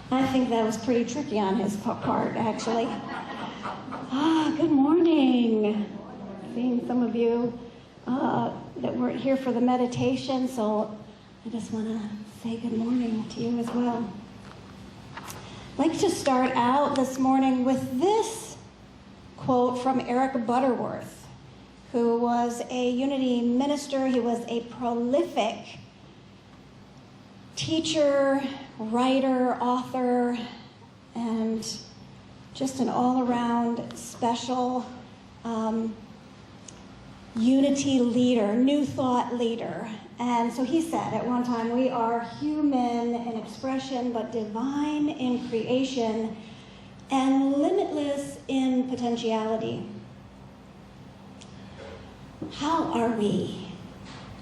I think that was pretty tricky on his part, actually. Good morning. Seeing some of you that weren't here for the meditation, so I just want to say good morning to you as well. I'd like to start out this morning with this quote from Eric Butterworth, who was a Unity minister. He was a prolific teacher, writer, author, and just an all-around special unity leader, new thought leader. And so he said at one time, we are human in expression, but divine in creation, and limitless in potentiality. How are we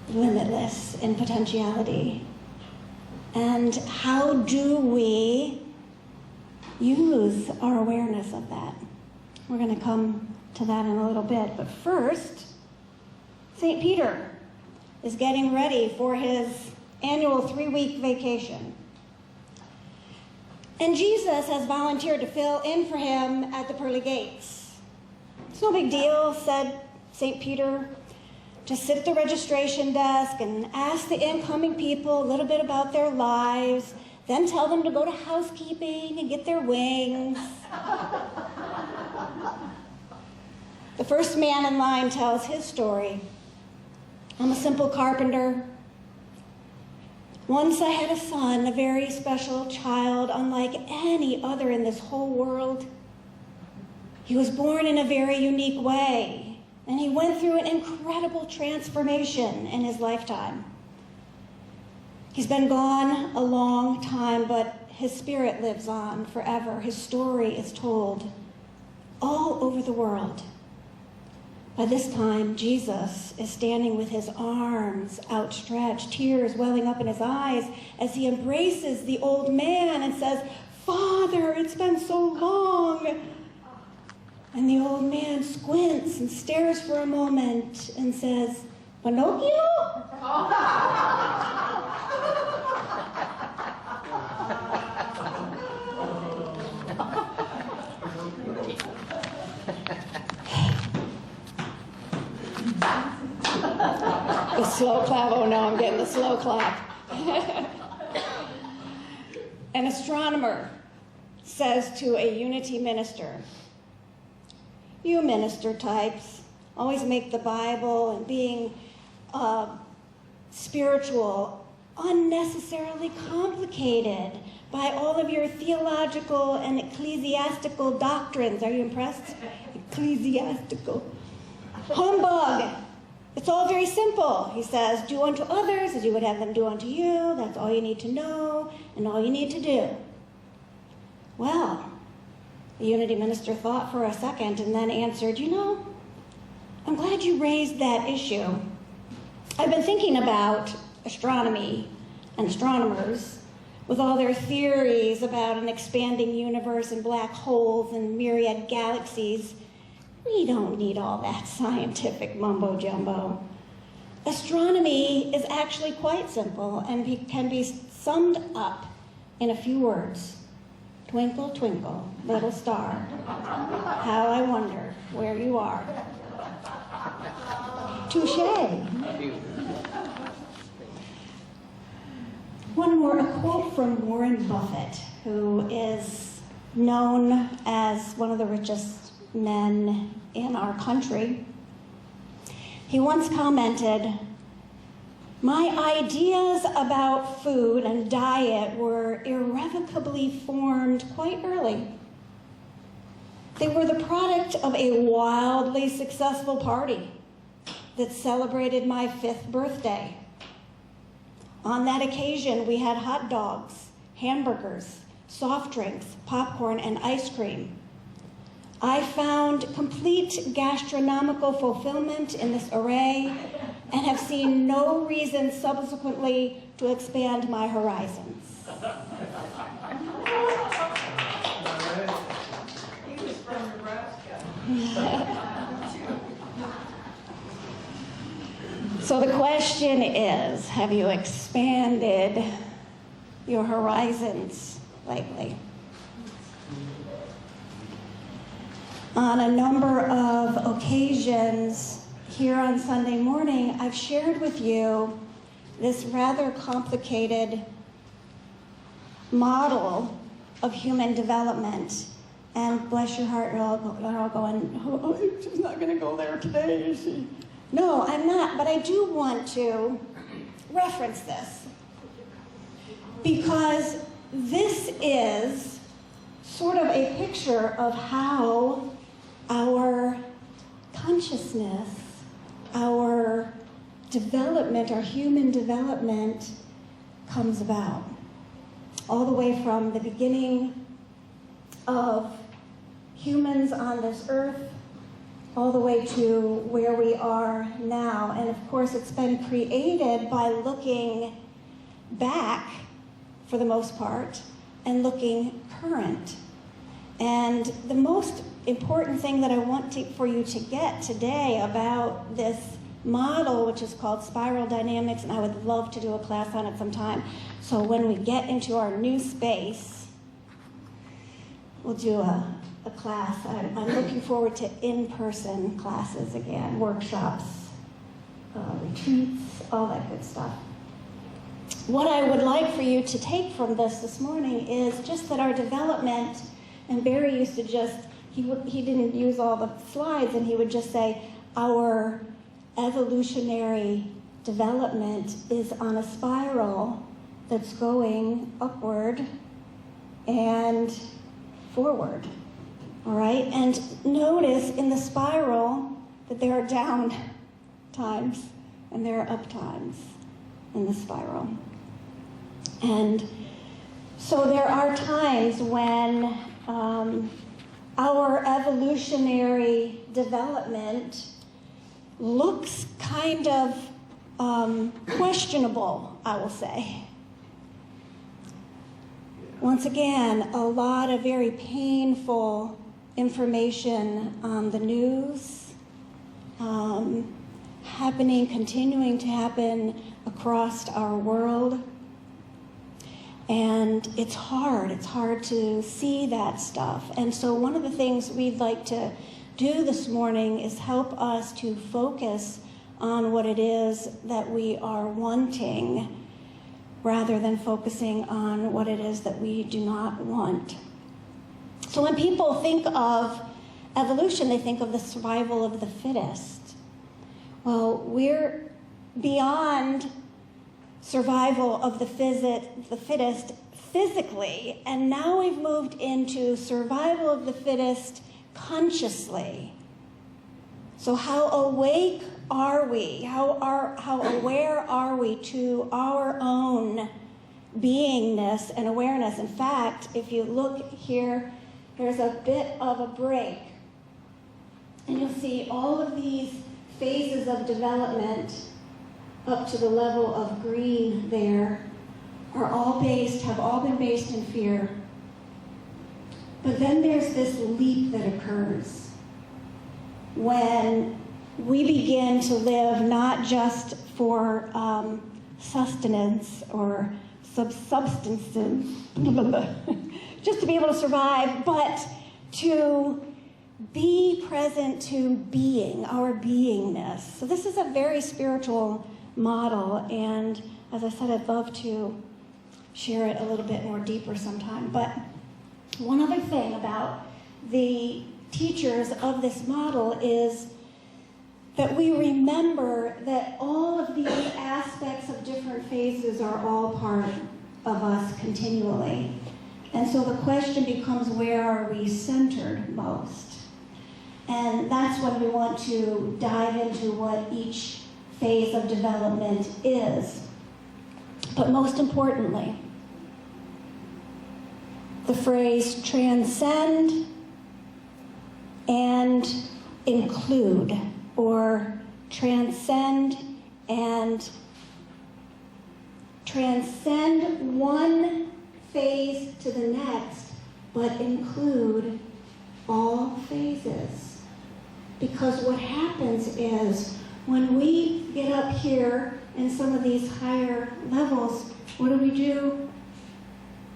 limitless in potentiality? And how do we use our awareness of that? We're going to come to that in a little bit. But first, St. Peter is getting ready for his annual 3-week vacation. And Jesus has volunteered to fill in for him at the pearly gates. It's no big deal, said St. Peter. Just sit at the registration desk and ask the incoming people a little bit about their lives, then tell them to go to housekeeping and get their wings. The first man in line tells his story. I'm a simple carpenter. Once I had a son, a very special child, unlike any other in this whole world. He was born in a very unique way, and he went through an incredible transformation in his lifetime. He's been gone a long time, but his spirit lives on forever. His story is told all over the world. By this time, Jesus is standing with his arms outstretched, tears welling up in his eyes as he embraces the old man and says, "Father, it's been so long." And the old man squints and stares for a moment and says, "Pinocchio?" The slow clap. Oh no, I'm getting the slow clap. An astronomer says to a Unity minister, "You minister types always make the Bible and being spiritual unnecessarily complicated by all of your theological and ecclesiastical doctrines." Are you impressed? Ecclesiastical. Humbug. It's all very simple. He says, do unto others as you would have them do unto you. That's all you need to know and all you need to do. Well, the Unity minister thought for a second and then answered, I'm glad you raised that issue. I've been thinking about astronomy and astronomers with all their theories about an expanding universe and black holes and myriad galaxies. We don't need all that scientific mumbo-jumbo. Astronomy is actually quite simple and can be summed up in a few words. Twinkle, twinkle, little star, how I wonder where you are. Touché. One more, a quote from Warren Buffett, who is known as one of the richest men in our country. He once commented, "My ideas about food and diet were irrevocably formed quite early. They were the product of a wildly successful party that celebrated my 5th birthday. On that occasion, we had hot dogs, hamburgers, soft drinks, popcorn, and ice cream. I found complete gastronomical fulfillment in this array and have seen no reason subsequently to expand my horizons." He was from Nebraska. So the question is, have you expanded your horizons lately? On a number of occasions here on Sunday morning, I've shared with you this rather complicated model of human development. And bless your heart, you're all going, oh, she's not going to go there today, is she? No, I'm not, but I do want to reference this. Because this is sort of a picture of how our consciousness, our development, our human development comes about. All the way from the beginning of humans on this earth, all the way to where we are now. And of course, it's been created by looking back, for the most part, and looking current. And the most important thing that I want for you to get today about this model, which is called spiral dynamics, and I would love to do a class on it sometime. So when we get into our new space, we'll do a class. I'm looking forward to in-person classes again, workshops, retreats, all that good stuff. What I would like for you to take from this morning is just that our development, and Barry used to just, he didn't use all the slides, and he would just say, our evolutionary development is on a spiral that's going upward and forward, all right? And notice in the spiral that there are down times and there are up times in the spiral. And so there are times when our evolutionary development looks kind of questionable, I will say. Once again, a lot of very painful information on the news, continuing to happen across our world. And it's hard to see that stuff. And so one of the things we'd like to do this morning is help us to focus on what it is that we are wanting, rather than focusing on what it is that we do not want. So when people think of evolution, they think of the survival of the fittest. Well, we're beyond survival of the fittest physically, and now we've moved into survival of the fittest consciously. So how awake are we? How aware are we to our own beingness and awareness? In fact, if you look here, there's a bit of a break. And you'll see all of these phases of development up to the level of green there have all been based in fear. But then there's this leap that occurs when we begin to live not just for sustenance or subsubstances, just to be able to survive, but to be present to being, our beingness. So this is a very spiritual model, and as I said, I'd love to share it a little bit more deeper sometime. But one other thing about the teachers of this model is that we remember that all of these aspects of different phases are all part of us continually. And so the question becomes, where are we centered most? And that's when we want to dive into what each phase of development is. But most importantly, the phrase transcend and include, or transcend one phase to the next, but include all phases. Because what happens is When we get up here in some of these higher levels, what do?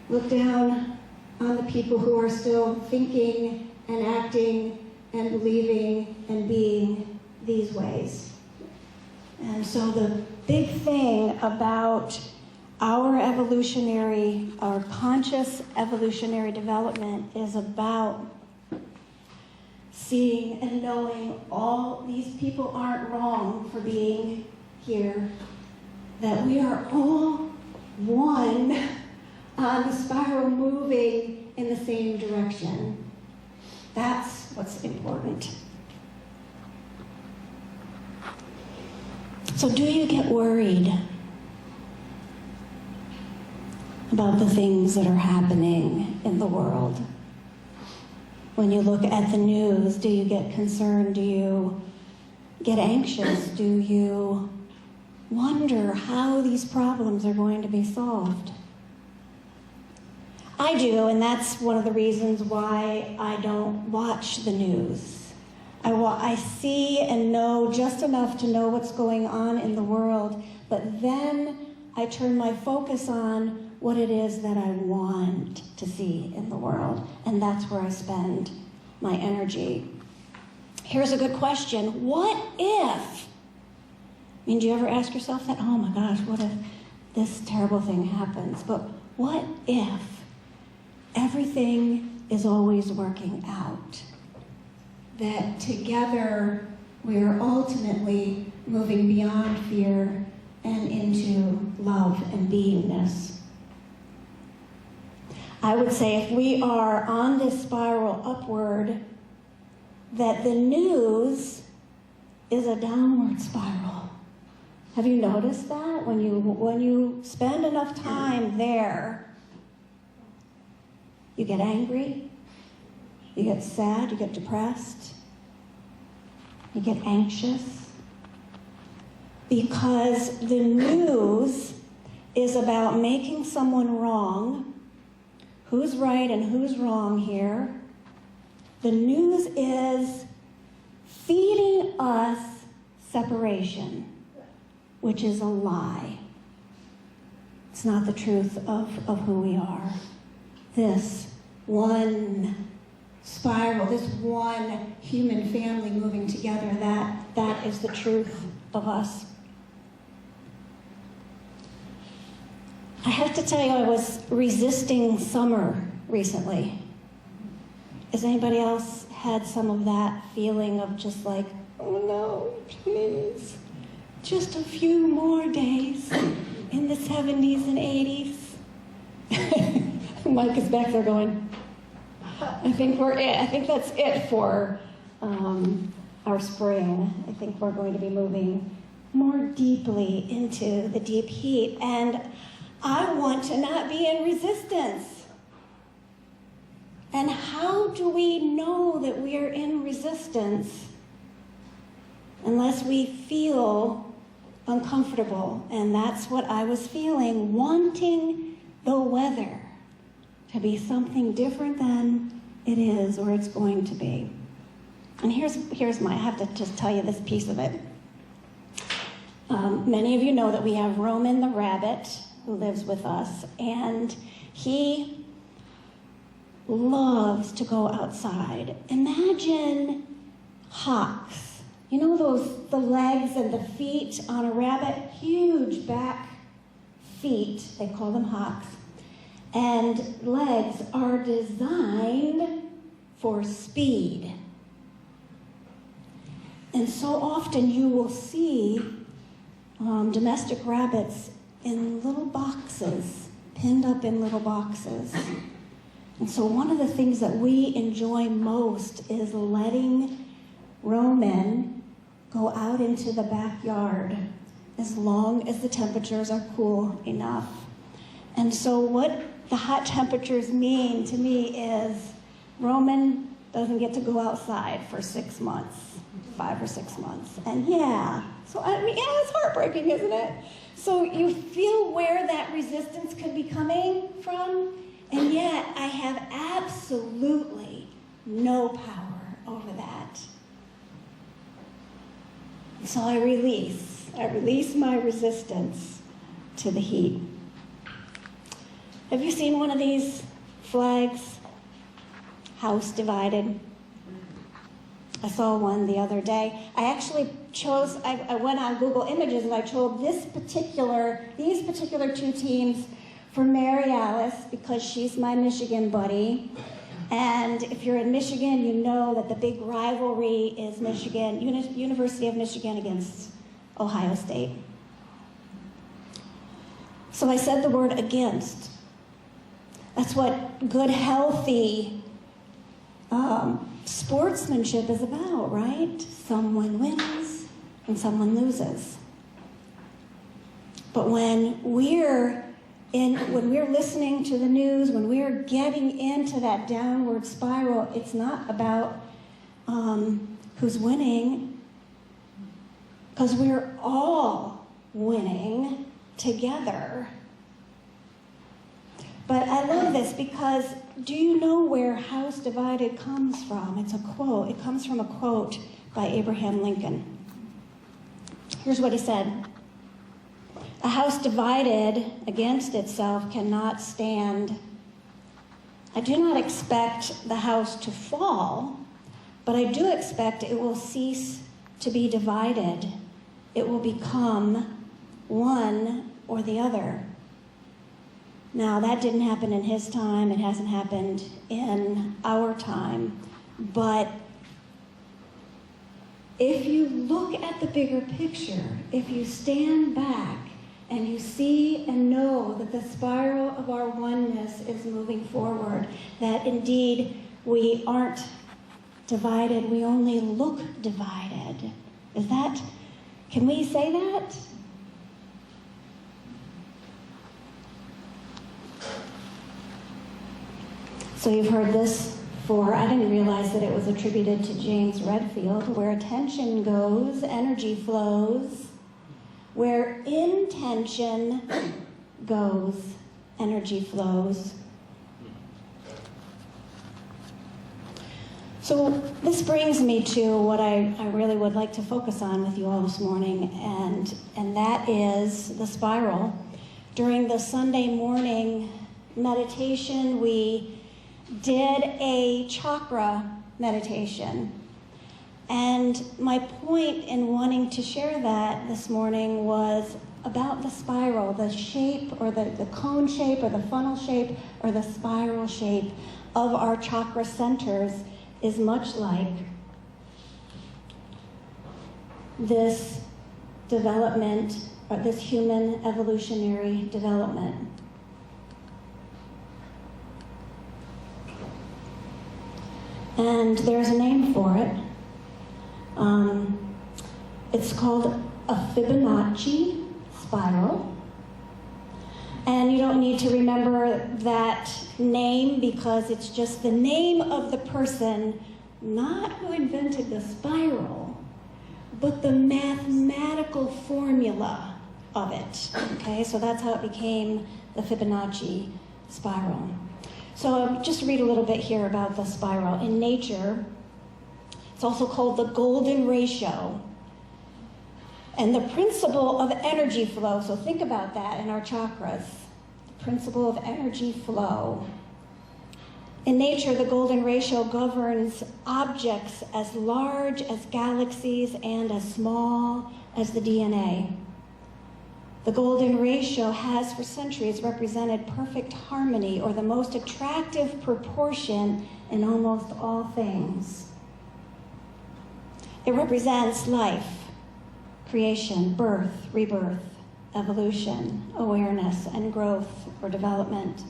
Look down on the people who are still thinking and acting and believing and being these ways. And so the big thing about our conscious evolutionary development is about seeing and knowing all these people aren't wrong for being here, that we are all one on the spiral moving in the same direction. That's what's important. So do you get worried about the things that are happening in the world? When you look at the news, do you get concerned? Do you get anxious? Do you wonder how these problems are going to be solved? I do, and that's one of the reasons why I don't watch the news. I see and know just enough to know what's going on in the world, but then I turn my focus on what it is that I want to see in the world, and that's where I spend my energy. Here's a good question. What if? Do you ever ask yourself that? Oh my gosh, what if this terrible thing happens? But what if everything is always working out? That together we are ultimately moving beyond fear and into love and beingness. I would say if we are on this spiral upward, that the news is a downward spiral. Have you noticed that? When you spend enough time there, you get angry, you get sad, you get depressed, you get anxious, because the news is about making someone wrong. Who's right and who's wrong here? The news is feeding us separation, which is a lie. It's not the truth of who we are. This one spiral, this one human family moving together, that is the truth of us. I have to tell you, I was resisting summer recently. Has anybody else had some of that feeling of just like, oh no, please, just a few more days in the 70s and 80s? Mike is back there going, I think that's it for our spring. I think we're going to be moving more deeply into the deep heat. And I want to not be in resistance. And how do we know that we are in resistance unless we feel uncomfortable? And that's what I was feeling, wanting the weather to be something different than it is or it's going to be. And I have to just tell you this piece of it. Many of you know that we have Roman the rabbit who lives with us, and he loves to go outside. Imagine hocks. You know the legs and the feet on a rabbit? Huge back feet, they call them hocks. And legs are designed for speed. And so often you will see domestic rabbits in little boxes, pinned up in little boxes. And so one of the things that we enjoy most is letting Roman go out into the backyard as long as the temperatures are cool enough. And so what the hot temperatures mean to me is Roman doesn't get to go outside for 6 months, 5 or 6 months. And it's heartbreaking, isn't it? So you feel where that resistance could be coming from, and yet I have absolutely no power over that. So I release my resistance to the heat. Have you seen one of these flags? House divided. I saw one the other day. I actually I went on Google Images and I chose these particular two teams for Mary Alice because she's my Michigan buddy. And if you're in Michigan, you know that the big rivalry is University of Michigan against Ohio State. So I said the word against. That's what good, healthy sportsmanship is about, right? Someone wins and someone loses. But when we're listening to the news, when we're getting into that downward spiral, it's not about who's winning, because we're all winning together. But I love this because do you know where house divided comes from? It's a quote. It comes from a quote by Abraham Lincoln. Here's what he said. A house divided against itself cannot stand. I do not expect the house to fall, but I do expect it will cease to be divided. It will become one or the other. Now, that didn't happen in his time. It hasn't happened in our time. But if you look at the bigger picture, if you stand back and you see and know that the spiral of our oneness is moving forward, that indeed we aren't divided, we only look divided. Can we say that? So you've heard this before. I didn't realize that it was attributed to James Redfield. Where attention goes, energy flows. Where intention goes, energy flows. So this brings me to what I really would like to focus on with you all this morning, and that is the spiral. During the Sunday morning meditation, we did a chakra meditation. And my point in wanting to share that this morning was about the spiral, the shape or the cone shape or the funnel shape or the spiral shape of our chakra centers is much like this development, or this human evolutionary development. And there's a name for it. It's called a Fibonacci spiral. And you don't need to remember that name because it's just the name of the person, not who invented the spiral, but the mathematical formula of it. Okay, so that's how it became the Fibonacci spiral. So just read a little bit here about the spiral. In nature, it's also called the golden ratio. And the principle of energy flow, so think about that in our chakras. The principle of energy flow. In nature, the golden ratio governs objects as large as galaxies and as small as the DNA. The golden ratio has for centuries represented perfect harmony, or the most attractive proportion in almost all things. It represents life, creation, birth, rebirth, evolution, awareness, and growth or development.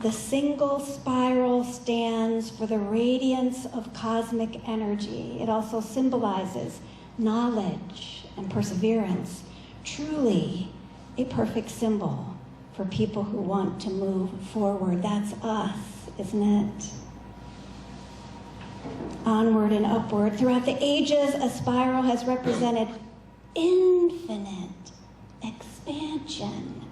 The single spiral stands for the radiance of cosmic energy. It also symbolizes knowledge and perseverance. Truly a perfect symbol for people who want to move forward. That's us, isn't it? Onward and upward. Throughout the ages, a spiral has represented infinite expansion.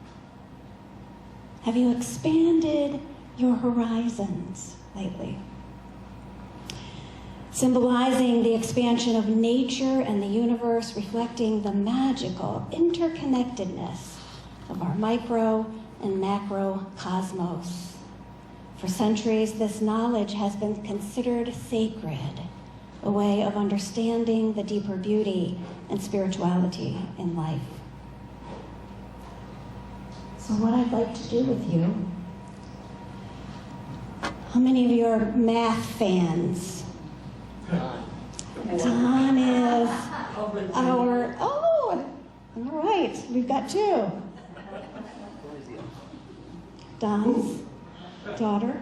Have you expanded your horizons lately? symbolizing the expansion of nature and the universe, reflecting the magical interconnectedness of our micro and macro cosmos. For centuries, this knowledge has been considered sacred, a way of understanding the deeper beauty and spirituality in life. So what I'd like to do with you, how many of you are math fans? Don is our, all right, we've got two. Don's daughter.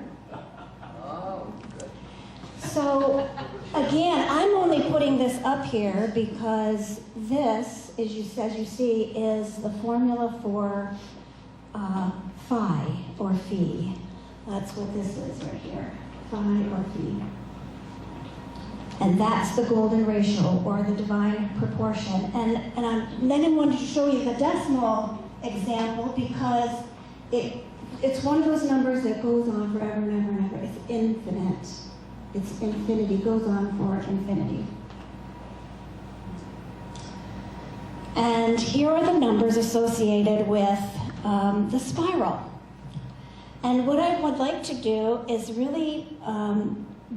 So, again, I'm only putting this up here because this, as you see, is the formula for phi, or phi. That's what this is right here, phi or phi. And that's the golden ratio, or the divine proportion. And then I wanted to show you the decimal example because it's one of those numbers that goes on forever and ever and ever. It's infinite. It's infinity, goes on for infinity. And here are the numbers associated with the spiral. And what I would like to do is really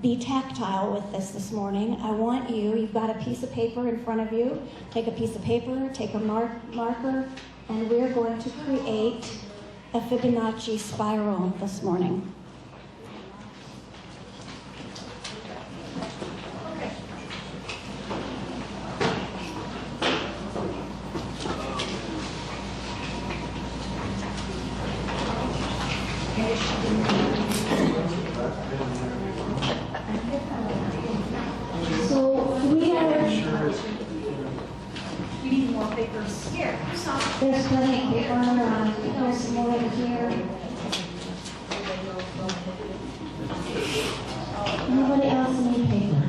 be tactile with this morning. I want you've got a piece of paper in front of you. Take a piece of paper, take a marker, and we're going to create a Fibonacci spiral this morning. There's plenty of paper around. There's some more over here. Nobody else need paper.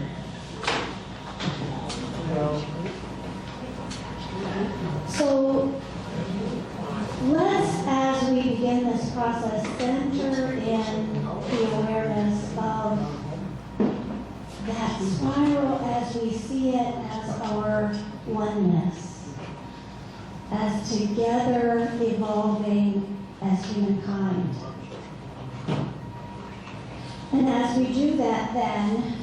So let's, as we begin this process, center in the awareness of that spiral as we see it as our oneness, as together evolving as humankind. And as we do that, then,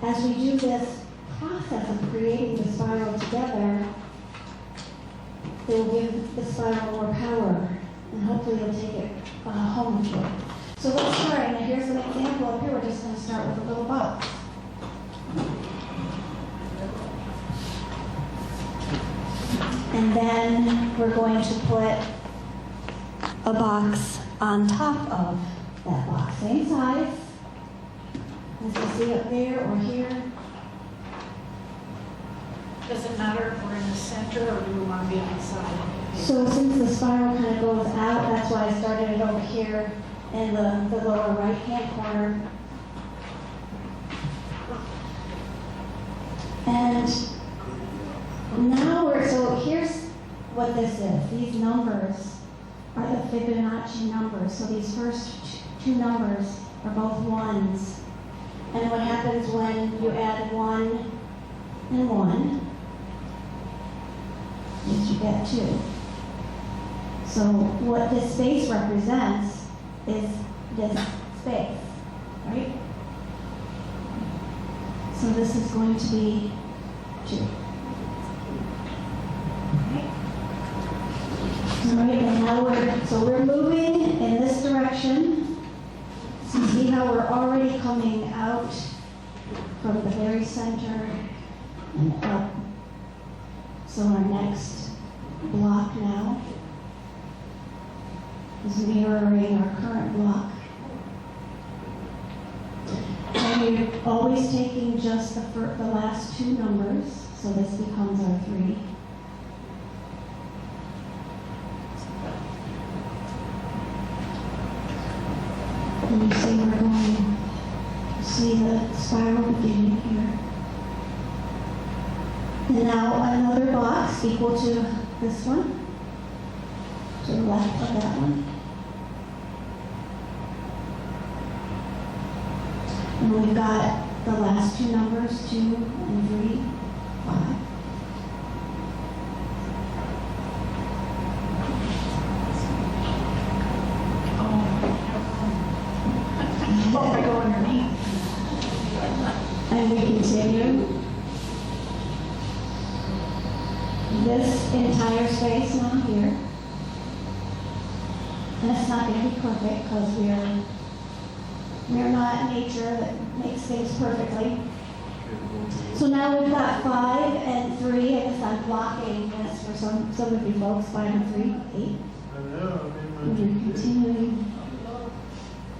as we do this process of creating the spiral together, it will give the spiral more power, and hopefully you'll take it home with you. So let's start, and here's an example up here. We're just going to start with a little box. And then we're going to put a box on top of that box. Same size, as you see up there or here. Does it matter if we're in the center or do we want to be on the side? So since the spiral kind of goes out, that's why I started it over here in the lower right-hand corner. And now so here's what this is. These numbers are the Fibonacci numbers. So these first two numbers are both ones. And what happens when you add 1 and 1 is you get 2. So what this space represents is this space, right? So this is going to be 2. All right, and now we're moving in this direction. So you see how we're already coming out from the very center and up. So our next block now is mirroring our current block. And you're always taking just the last two numbers, so this becomes our 3. And you see we're going to see the spiral beginning here. And now another box equal to this one, to the left of that one. And we've got the last two numbers, 2 and 3, 5. Oh, I go underneath. And we continue. This entire space now here. And it's not going to be perfect because we're not nature that makes things perfectly. So now we've got 5 and 3. I guess I'm blocking this for some of you folks. 5 and 3, 8. And we're continuing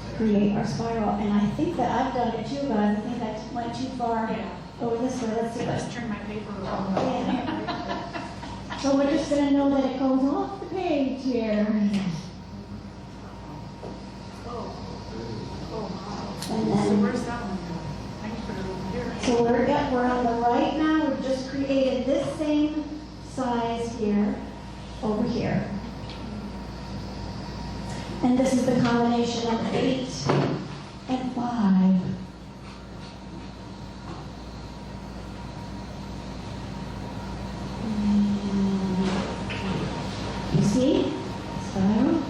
to create our spiral. And I think that I've done it too, guys. I think I went too far over this way. Let's see. Let's turn my paper around. Yeah. So we're just going to know that it goes off the page here. And So then, where's that one? I can put it over here. so we're on the right now. We've just created this same size here, over here. And this is the combination of 8 and 5. You see? Spiral.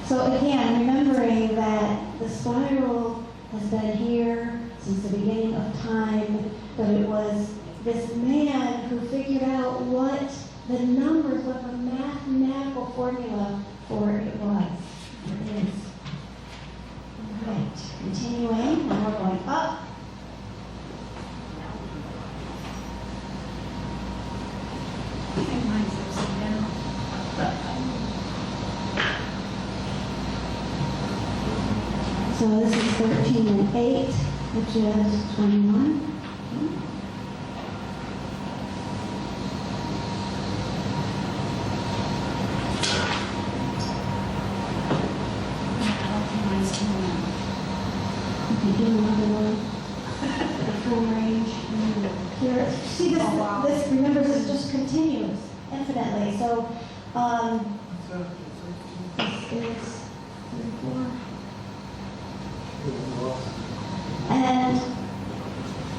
So again, remembering that the spiral has been here since the beginning of time, but it was this man who figured out what the numbers, what the mathematical formula for it was. It is. All right, continuing, now we're going up. I think mine's upside down. So this is 13 and 8, which is 21. You can do another one. The full range. Here, see this, this, remember this just continues infinitely. So, this is 34. And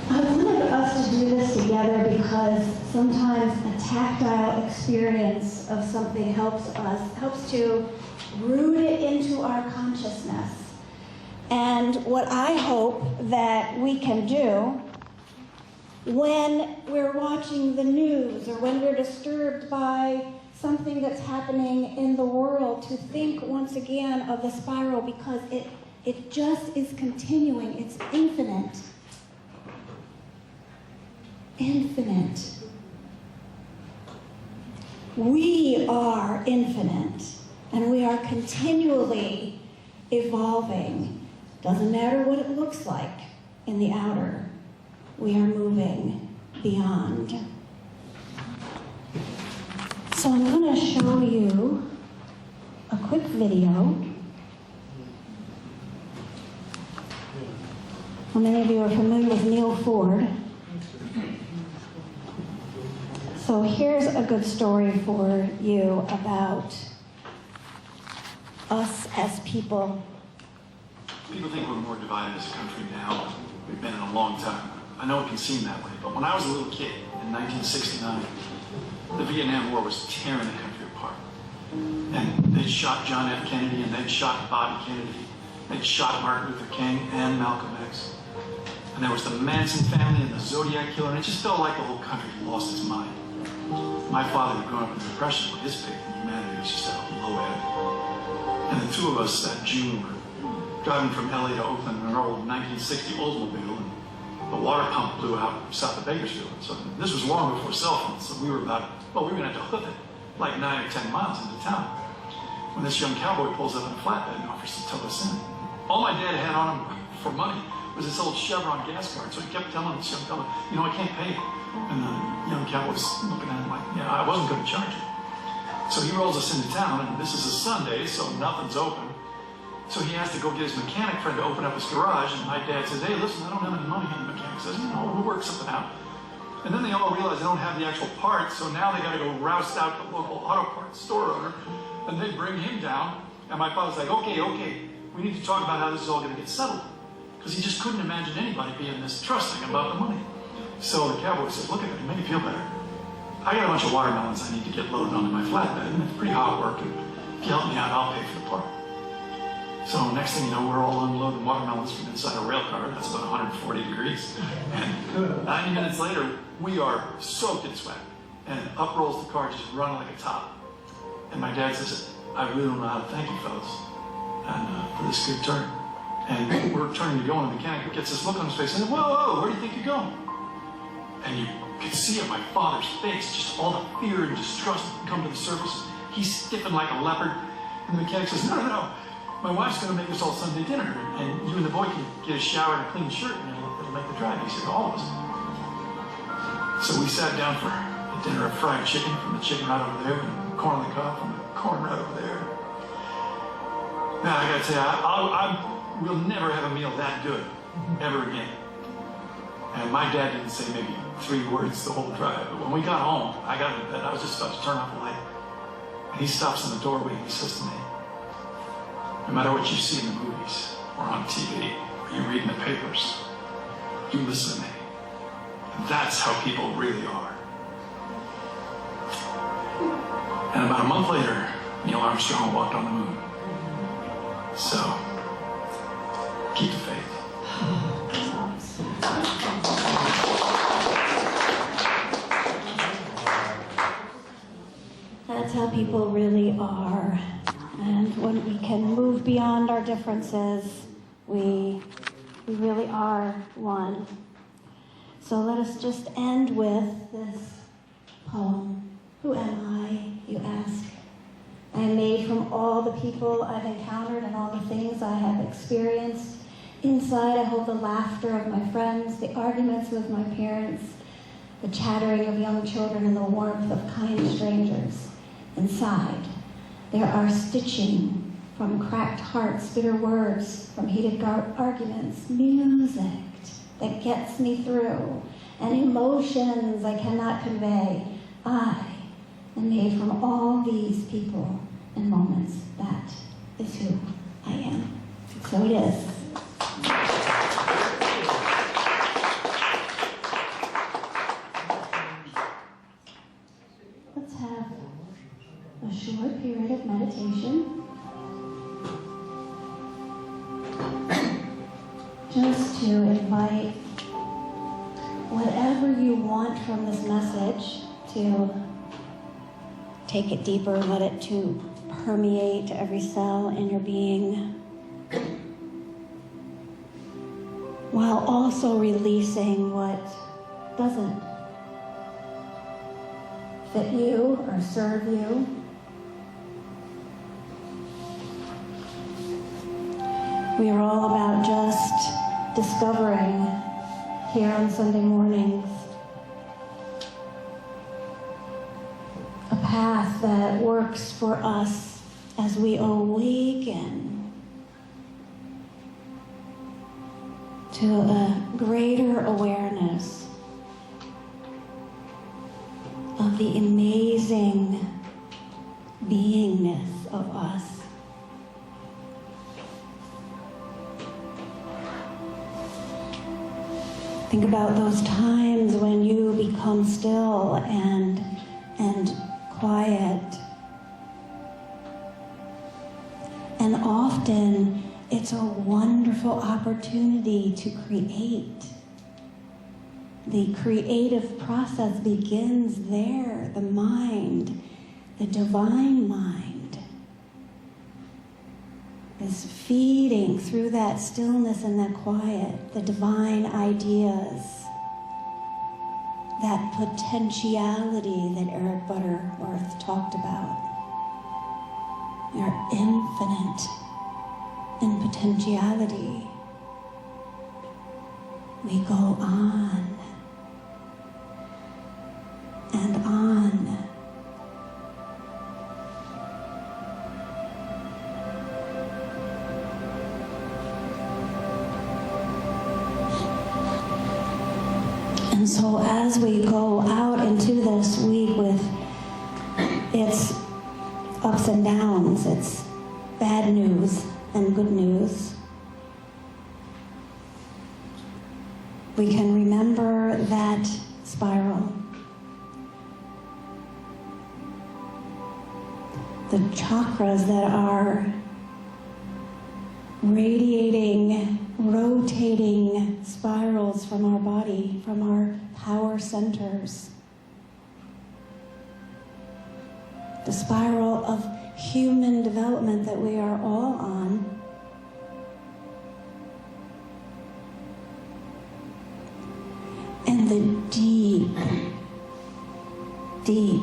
I wanted us to do this together because sometimes a tactile experience of something helps to root it into our consciousness. And what I hope that we can do when we're watching the news or when we're disturbed by something that's happening in the world, to think once again of the spiral, because it just is continuing. It's infinite. Infinite. We are infinite, and we are continually evolving. Doesn't matter what it looks like in the outer. We are moving beyond. So I'm going to show you a quick video. How many of you are familiar with Neil Ford? So here's a good story for you about us as people. People think we're more divided as a country now than we've been in a long time. I know it can seem that way, but when I was a little kid in 1969, the Vietnam War was tearing the country apart. And they'd shot John F. Kennedy, and they'd shot Bobby Kennedy. They'd shot Martin Luther King and Malcolm X. And there was the Manson family and the Zodiac killer, and it just felt like the whole country had lost its mind. My father had grown up in the Depression, where his faith in humanity was just at a low ebb. And the two of us that June were driving from LA to Oakland in our old 1960 Oldsmobile, and the water pump blew out south of Bakersfield. So this was long before cell phones, so we were we were going to have to hoof it like 9 or 10 miles into town. When this young cowboy pulls up in a flatbed and offers to tow us in. All my dad had on him for money was this old Chevron gas card, so he kept telling this young fellow, I can't pay you. And the young cowboy's looking at him like, I wasn't going to charge you. So he rolls us into town, and this is a Sunday, so nothing's open. So he has to go get his mechanic friend to open up his garage, and my dad says, hey, listen, I don't have any money. And the mechanic says, we'll work something out. And then they all realize they don't have the actual parts, so now they got to go roust out the local auto parts store owner, and they bring him down. And my father's like, okay, we need to talk about how this is all going to get settled. because he just couldn't imagine anybody being this trusting about the money. So the cowboy said, look at it, make me feel better. I got a bunch of watermelons I need to get loaded onto my flatbed, and it's pretty hot work, and if you help me out, I'll pay for the part. So next thing you know, we're all unloading watermelons from inside a rail car. That's about 140 degrees. And 90 minutes later, we are soaked in sweat. And up rolls the car, just run like a top. And my dad says, I really don't know how to thank you, fellas, and for this good turn. And we're turning to go, and the mechanic gets this look on his face and says, whoa, whoa, where do you think you're going? And you could see on my father's face just all the fear and distrust come to the surface. He's stiffened like a leopard. And the mechanic says, no. My wife's going to make us all Sunday dinner, and you and the boy can get a shower and a clean shirt, and it'll make the drive easier for all of us. So we sat down for a dinner of fried chicken from the chicken right over there, and corn on the cob from the corn right over there. Now, I got to tell you, I will never have a meal that good ever again. And my dad didn't say maybe 3 words the whole drive, but when we got home, I got into bed, I was just about to turn off the light. And he stops in the doorway and he says to me, no matter what you see in the movies or on TV or you read in the papers, you listen to me. That's how people really are. And about a month later, Neil Armstrong walked on the moon. So, keep the faith. That's how people really are. And when we can move beyond our differences, we really are one. So let us just end with this poem. Who am I, you ask? I am made from all the people I've encountered and all the things I have experienced. Inside, I hold the laughter of my friends, the arguments with my parents, the chattering of young children, and the warmth of kind strangers. Inside, there are stitching from cracked hearts, bitter words from heated arguments, music that gets me through, and emotions I cannot convey. I am made from all these people and moments. That is who I am. So it is. Let's have a short period of meditation. Just to invite whatever you want from this message to take it deeper, let it to permeate every cell in your being, while also releasing what doesn't fit you or serve you. We are all about just discovering here on Sunday mornings a path that works for us as we awaken to a greater awareness of the amazing beingness of us. Think about those times when you become still and quiet. And often it's a wonderful opportunity to create. The creative process begins there, the mind, the divine mind, is feeding through that stillness and that quiet, the divine ideas, that potentiality that Eric Butterworth talked about. We are infinite in potentiality. We go on and on. And so as we go out into this week with its ups and downs, its bad news and good news, we can remember that spiral. The chakras that are radiating, rotating spirals from our body, from our power centers. The spiral of human development that we are all on. And the deep, deep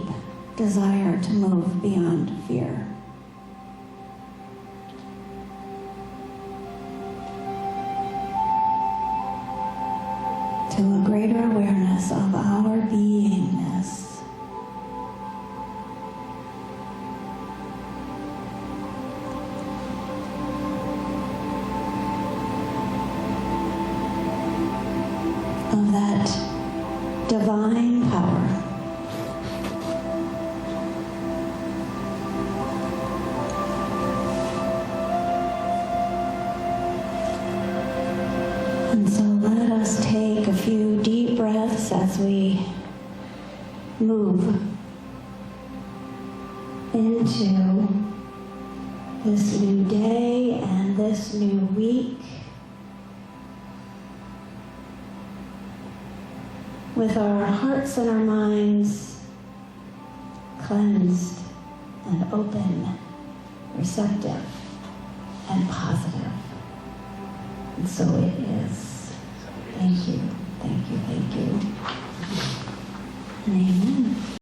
desire to move beyond fear. To a greater awareness of our beingness. Of that divine power. And so let us take a few deep breaths as we move into this new day and this new week with our hearts and our minds cleansed and open, receptive and positive. And so it is. Thank you, thank you, thank you. And amen.